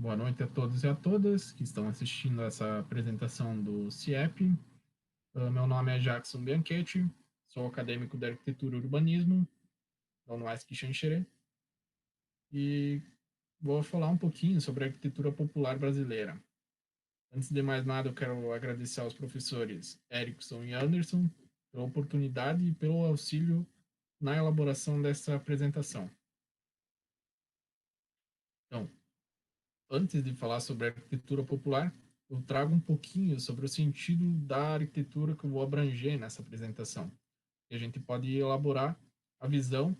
Boa noite a todos e a todas que estão assistindo essa apresentação do CIEP. Meu nome é Jackson Bianchetti, sou acadêmico de Arquitetura e Urbanismo da UniESC Xanxerê e vou falar um pouquinho sobre a arquitetura popular brasileira. Antes de mais nada, eu quero agradecer aos professores Erickson e Anderson pela oportunidade e pelo auxílio na elaboração dessa apresentação. Então, antes de falar sobre a arquitetura popular, eu trago um pouquinho sobre o sentido da arquitetura que eu vou abranger nessa apresentação. E a gente pode elaborar a visão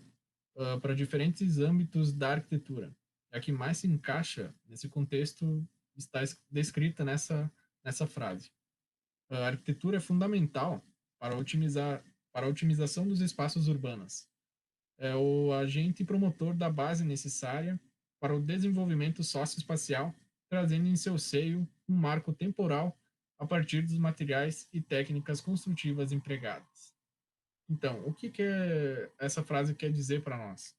para diferentes âmbitos da arquitetura. A que mais se encaixa nesse contexto está descrita nessa frase. A arquitetura é fundamental para a otimização dos espaços urbanos. É o agente promotor da base necessária para o desenvolvimento socioespacial, trazendo em seu seio um marco temporal a partir dos materiais e técnicas construtivas empregadas. Então, o que essa frase quer dizer para nós?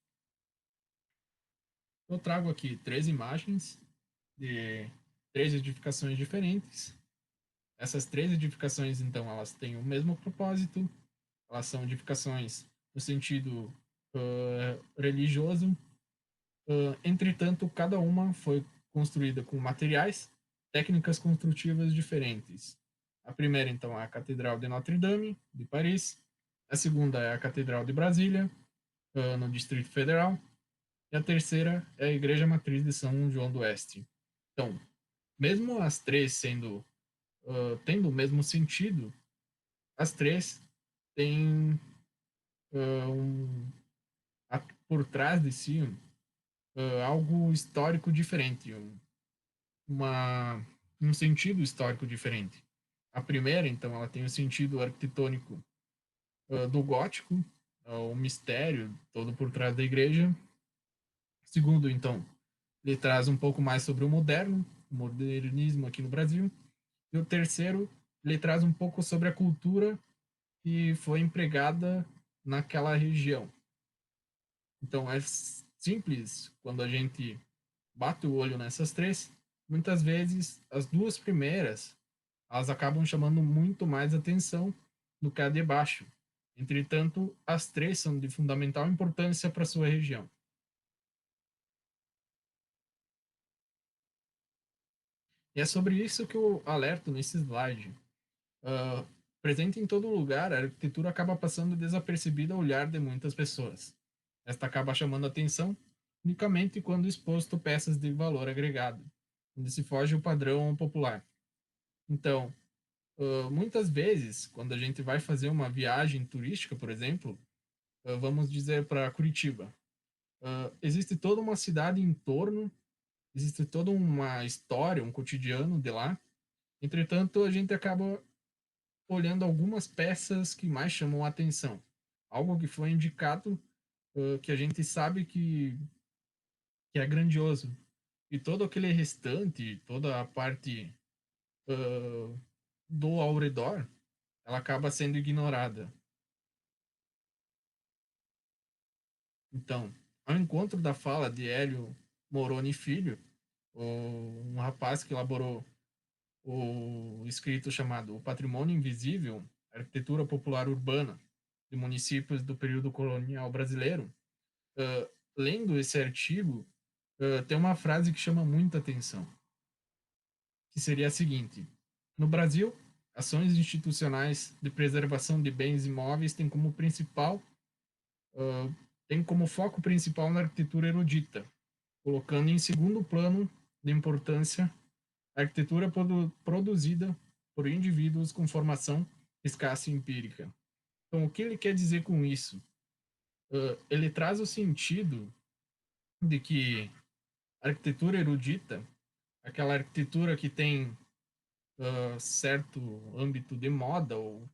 Eu trago aqui três imagens de três edificações diferentes. Essas três edificações, então, elas têm o mesmo propósito, elas são edificações no sentido religioso. Entretanto, cada uma foi construída com materiais, técnicas construtivas diferentes. A primeira, então, é a Catedral de Notre-Dame, de Paris. A segunda é a Catedral de Brasília, no Distrito Federal. E a terceira é a Igreja Matriz de São João do Oeste. Então, mesmo as três tendo o mesmo sentido, as três têm um, por trás de si algo histórico diferente, uma, um sentido histórico diferente. A primeira, então, ela tem o sentido arquitetônico do gótico, o mistério todo por trás da igreja. Segundo, então, ele traz um pouco mais sobre o modernismo aqui no Brasil. E o terceiro, ele traz um pouco sobre a cultura que foi empregada naquela região. Então, é simples quando a gente bate o olho nessas três. Muitas vezes, as duas primeiras, elas acabam chamando muito mais atenção do que a de baixo. Entretanto, as três são de fundamental importância para a sua região. E é sobre isso que eu alerto nesse slide. Uh, Presente em todo lugar, a arquitetura acaba passando desapercebida ao olhar de muitas pessoas. Esta acaba chamando atenção unicamente quando exposto peças de valor agregado, onde se foge o padrão popular. Então, muitas vezes, quando a gente vai fazer uma viagem turística, por exemplo, vamos dizer para Curitiba, existe toda uma cidade em torno, existe toda uma história, um cotidiano de lá. Entretanto, a gente acaba olhando algumas peças que mais chamam a atenção. Algo que foi indicado, que a gente sabe que é grandioso. E todo aquele restante, toda a parte do ao redor, ela acaba sendo ignorada. Então, ao encontro da fala de Hélio Moroni Filho, um rapaz que elaborou o escrito chamado O Patrimônio Invisível, Arquitetura Popular Urbana de Municípios do Período Colonial Brasileiro, lendo esse artigo, tem uma frase que chama muita atenção, que seria a seguinte: no Brasil, ações institucionais de preservação de bens imóveis têm como tem como foco principal na arquitetura erudita, colocando em segundo plano de importância a arquitetura produzida por indivíduos com formação escassa e empírica. Então, o que ele quer dizer com isso? Ele traz o sentido de que a arquitetura erudita, aquela arquitetura que tem certo âmbito de moda ou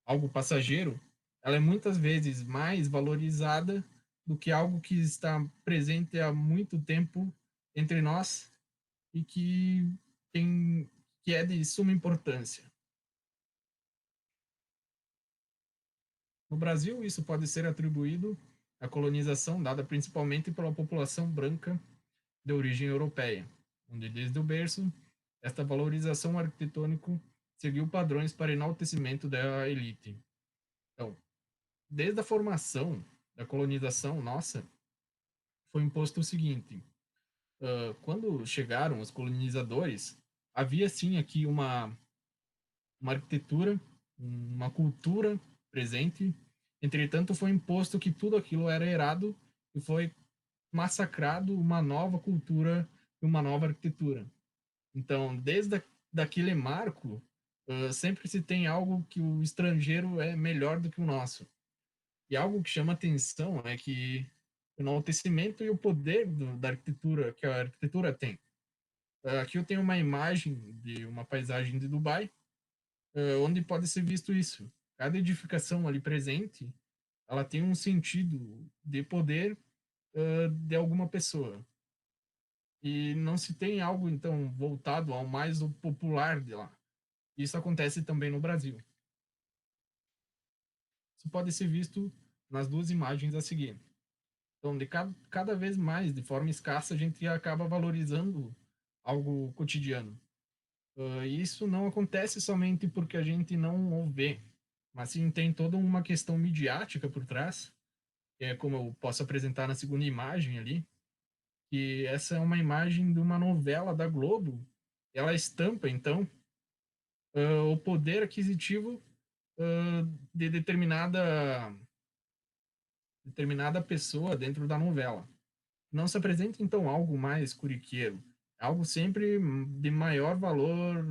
algo passageiro, ela é muitas vezes mais valorizada do que algo que está presente há muito tempo entre nós e tem, que é de suma importância. No Brasil, isso pode ser atribuído à colonização dada principalmente pela população branca de origem europeia, onde desde o berço esta valorização arquitetônica seguiu padrões para enaltecimento da elite. Então, desde a formação da colonização nossa, foi imposto o seguinte: quando chegaram os colonizadores, havia sim aqui uma arquitetura, uma cultura presente. Entretanto, foi imposto que tudo aquilo era errado e foi massacrado uma nova cultura e uma nova arquitetura. Então, desde daquele marco, sempre se tem algo que o estrangeiro é melhor do que o nosso. E algo que chama atenção é que o enaltecimento e o poder da arquitetura que a arquitetura tem. Aqui eu tenho uma imagem de uma paisagem de Dubai, onde pode ser visto isso. Cada edificação ali presente, ela tem um sentido de poder de alguma pessoa. E não se tem algo, então, voltado ao mais o popular de lá. Isso acontece também no Brasil. Isso pode ser visto nas duas imagens a seguir. Então, de cada vez mais, de forma escassa, a gente acaba valorizando algo cotidiano. Isso não acontece somente porque a gente não o vê, mas sim tem toda uma questão midiática por trás, que é como eu posso apresentar na segunda imagem ali, que essa é uma imagem de uma novela da Globo. Ela estampa, então, o poder aquisitivo de determinada pessoa dentro da novela. Não se apresenta, então, algo mais curiqueiro, algo sempre de maior valor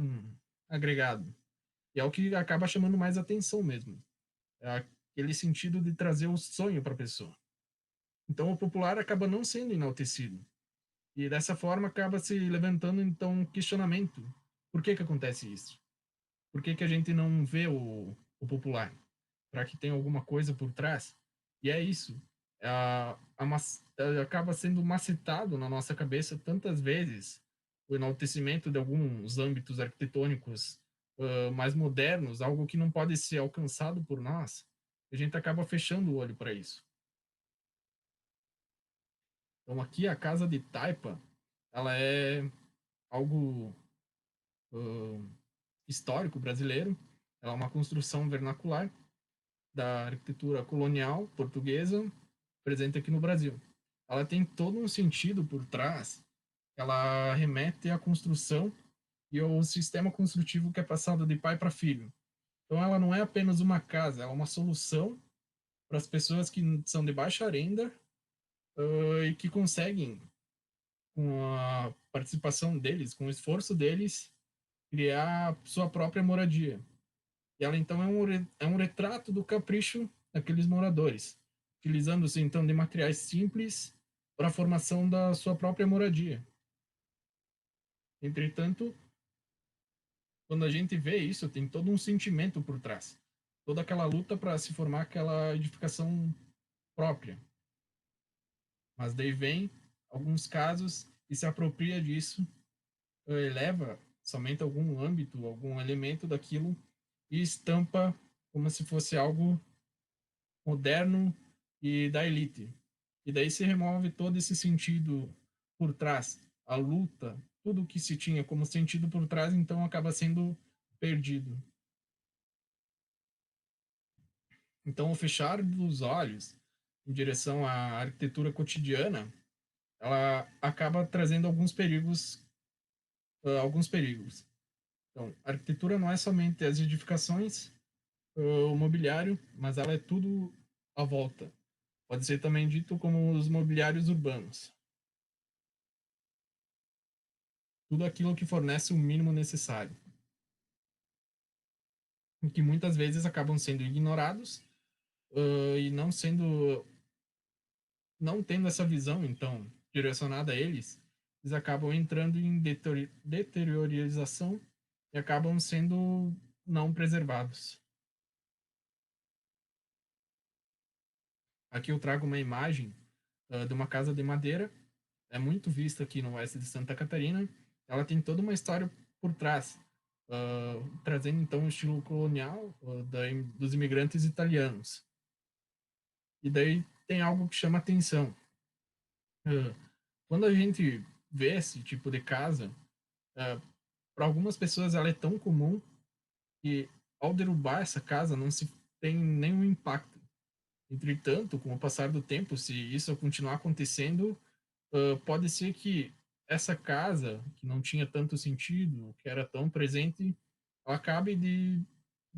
agregado. E é o que acaba chamando mais atenção mesmo. É aquele sentido de trazer o sonho para a pessoa. Então, o popular acaba não sendo enaltecido. E dessa forma acaba se levantando, então, um questionamento. Por que que acontece isso? Por que que a gente não vê o popular? Para que tenha alguma coisa por trás? E é isso. Acaba sendo macetado na nossa cabeça tantas vezes o enaltecimento de alguns âmbitos arquitetônicos mais modernos, algo que não pode ser alcançado por nós, a gente acaba fechando o olho para isso. Então aqui a casa de Taipa, ela é algo uh, histórico brasileiro, ela é uma construção vernacular da arquitetura colonial portuguesa presente aqui no Brasil. Ela tem todo um sentido por trás, ela remete à construção e ao sistema construtivo que é passado de pai para filho. Então ela não é apenas uma casa, ela é uma solução para as pessoas que são de baixa renda e que conseguem, com a participação deles, com o esforço deles, criar sua própria moradia. E ela então é um retrato do capricho daqueles moradores, utilizando-se então de materiais simples para a formação da sua própria moradia. Entretanto, quando a gente vê isso, tem todo um sentimento por trás, toda aquela luta para se formar aquela edificação própria. Mas daí vem alguns casos e se apropria disso, eleva somente algum âmbito, algum elemento daquilo e estampa como se fosse algo moderno e da elite. E daí se remove todo esse sentido por trás, a luta, tudo que se tinha como sentido por trás, então acaba sendo perdido. Então, o fechar dos olhos em direção à arquitetura cotidiana, ela acaba trazendo alguns perigos, alguns perigos. Então, a arquitetura não é somente as edificações, o mobiliário, mas ela é tudo à volta. Pode ser também dito como os mobiliários urbanos. Tudo aquilo que fornece o mínimo necessário, que muitas vezes acabam sendo ignorados e não tendo essa visão, então, direcionada a eles, eles acabam entrando em deteriorização e acabam sendo não preservados. Aqui eu trago uma imagem de uma casa de madeira, é muito vista aqui no oeste de Santa Catarina. Ela tem toda uma história por trás, trazendo então o estilo colonial dos imigrantes italianos. E daí tem algo que chama atenção. Uh, Quando a gente vê esse tipo de casa, para algumas pessoas ela é tão comum que ao derrubar essa casa não se tem nenhum impacto. Entretanto, com o passar do tempo, se isso continuar acontecendo, pode ser que essa casa, que não tinha tanto sentido, que era tão presente, ela acabe de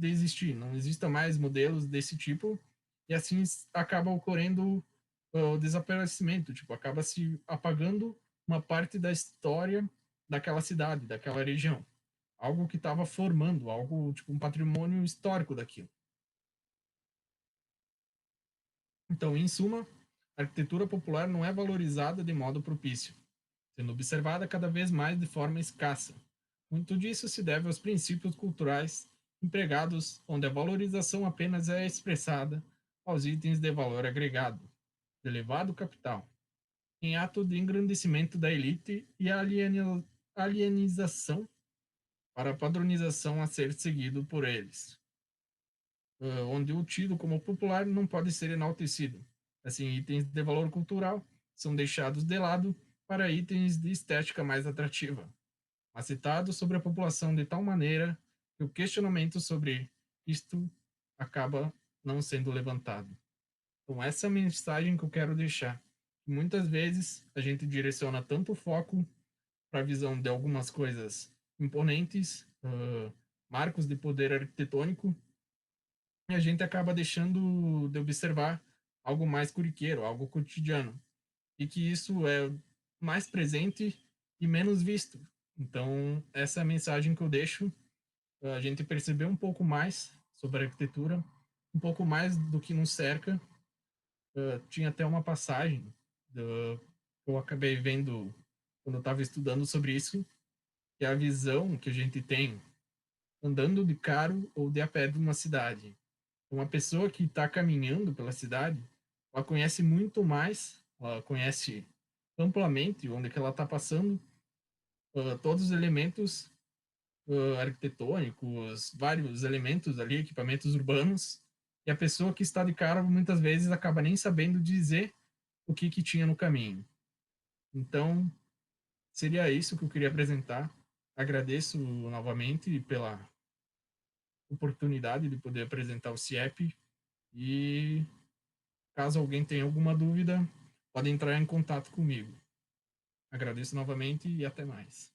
existir. Não exista mais modelos desse tipo, e assim acaba ocorrendo o desaparecimento, tipo, acaba se apagando uma parte da história daquela cidade, daquela região. Algo que estava formando, algo tipo um patrimônio histórico daquilo. Então, em suma, a arquitetura popular não é valorizada de modo propício, sendo observada cada vez mais de forma escassa. Muito disso se deve aos princípios culturais empregados, onde a valorização apenas é expressada aos itens de valor agregado, de elevado capital, em ato de engrandecimento da elite e alienização para a padronização a ser seguido por eles, onde o tido como popular não pode ser enaltecido. Assim, itens de valor cultural são deixados de lado para itens de estética mais atrativa, macetado sobre a população de tal maneira que o questionamento sobre isto acaba não sendo levantado. Então, essa é a mensagem que eu quero deixar. Muitas vezes a gente direciona tanto foco para a visão de algumas coisas imponentes, marcos de poder arquitetônico, e a gente acaba deixando de observar algo mais corriqueiro, algo cotidiano, e que isso é mais presente e menos visto. Então, essa é a mensagem que eu deixo, a gente perceber um pouco mais sobre a arquitetura, um pouco mais do que nos cerca. Tinha até uma passagem que eu acabei vendo quando eu estava estudando sobre isso, que é a visão que a gente tem andando de carro ou de a pé de uma cidade. Uma pessoa que está caminhando pela cidade, ela conhece muito mais, ela conhece amplamente onde que ela está passando, todos os elementos arquitetônicos, vários elementos ali, equipamentos urbanos, e a pessoa que está de carro muitas vezes acaba nem sabendo dizer o que tinha no caminho. Então, seria isso que eu queria apresentar. Agradeço novamente pela oportunidade de poder apresentar o CIEP e caso alguém tenha alguma dúvida, pode entrar em contato comigo. Agradeço novamente e até mais.